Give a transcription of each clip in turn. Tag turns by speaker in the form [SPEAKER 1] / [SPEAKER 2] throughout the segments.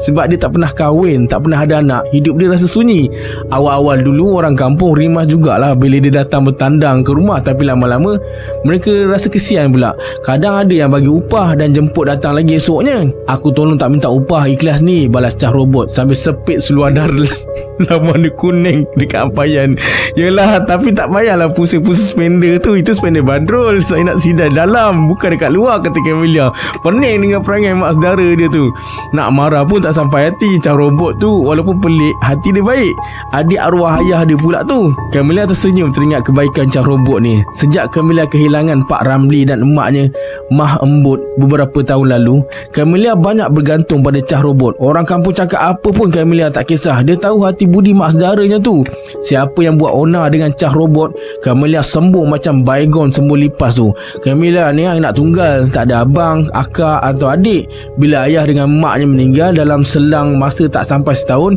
[SPEAKER 1] Sebab dia tak pernah kahwin, tak pernah ada anak. Hidup dia rasa sunyi. Awal-awal dulu orang kampung rimas jugalah bila dia datang bertandang ke rumah. Tapi lama-lama mereka rasa kesian pula. Kadang ada yang bagi upah dan jemput datang lagi esoknya. Aku tolong tak minta upah, ikhlas ni, balas Cah Robot sambil sepit seluar darah laman dia kuning dekat ampayan. Yelah, tapi tak payahlah pusing-pusing spender tu. Itu spender Badrul. Saya nak sidai dalam, bukan dekat luar, kata Camelia. Pening dengan perangai mak saudara dia tu. Nak marah pun tak sampai hati. Cah Robot tu walaupun pelik, hati dia baik. Adik arwah ayah dia pula tu. Camelia tersenyum teringat kebaikan Cah Robot ni. Sejak Camelia kehilangan Pak Ramli dan emaknya Mah Embut beberapa tahun lalu, Camelia banyak bergantung pada Cah Robot. Orang kampung cakap apa pun Camelia tak kisah. Dia tahu hati budi mak saudaranya tu. Siapa yang buat onar dengan Cah Robot, Camelia sembung macam baygon sembung lipas tu. Camelia ni anak tunggal, tak ada abang, akak atau adik. Bila ayah dengan maknya meninggal dalam selang masa tak sampai setahun,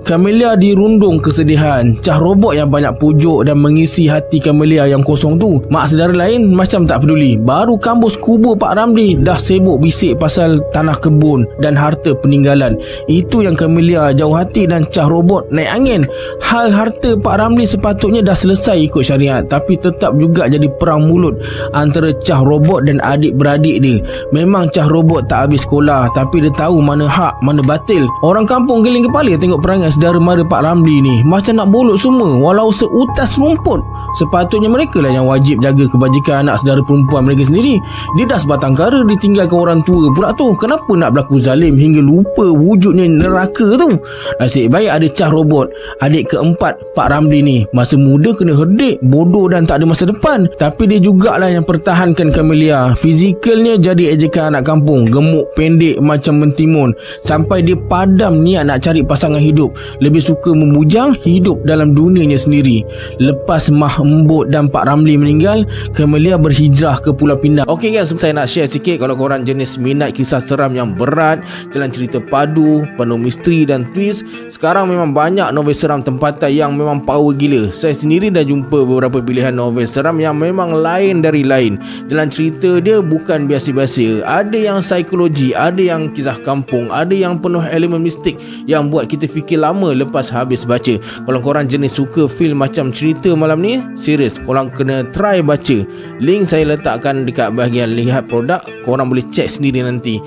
[SPEAKER 1] Camelia dirundung kesedihan. Cah Robot yang banyak pujuk dan mengisi hati Camelia yang kosong tu. Mak saudara lain macam tak peduli. Baru kambus kubur Pak Ramli dah sibuk bisik pasal tanah kebun dan harta peninggalan. Itu yang Camelia jauh hati dan Cah Robot naik angin. Hal harta Pak Ramli sepatutnya dah selesai ikut syariat, tapi tetap juga jadi perang mulut antara Cah Robot dan adik-beradik dia. Memang Cah Robot tak habis sekolah, tapi dia tahu mana hak, mana batil. Orang kampung geling kepala tengok perangai saudara mara Pak Ramli ni. Macam nak bolot semua walau seutas rumput. Sepatutnya mereka lah yang wajib jaga kebajikan anak saudara perempuan mereka sendiri. Dia dah sebatang kara ditinggalkan orang tua pula tu. Kenapa nak berlaku zalim hingga lupa wujudnya neraka tu? Nasib baik ada Cah Robot, adik keempat Pak Ramli ni. Masa muda kena herdik, bodoh dan tak ada masa depan. Tapi dia jugalah yang pertahankan Camelia. Fizikalnya jadi ejekan anak kampung, gemuk pendek macam mentimun, sampai dia padam niat nak cari pasangan hidup. Lebih suka memujang hidup dalam dunianya sendiri. Lepas Mah Embut dan Pak Ramli meninggal, Camelia berhijrah ke Pulau Pinang. Okey guys, saya nak share sikit. Kalau korang jenis minat kisah seram yang berat, jalan cerita padu, penuh misteri dan twist, sekarang memang banyak novel seram tempatan yang memang power gila. Saya sendiri dah jumpa beberapa pilihan novel seram yang memang lain dari lain. Jalan cerita dia bukan biasa-biasa. Ada yang psikologi, ada yang kisah kampung, ada yang penuh elemen mistik yang buat kita fikir lama lepas habis baca. Kalau korang jenis suka feel macam cerita malam ni, serius korang kena try baca. Link saya letakkan dekat bahagian lihat produk. Korang boleh check sendiri nanti.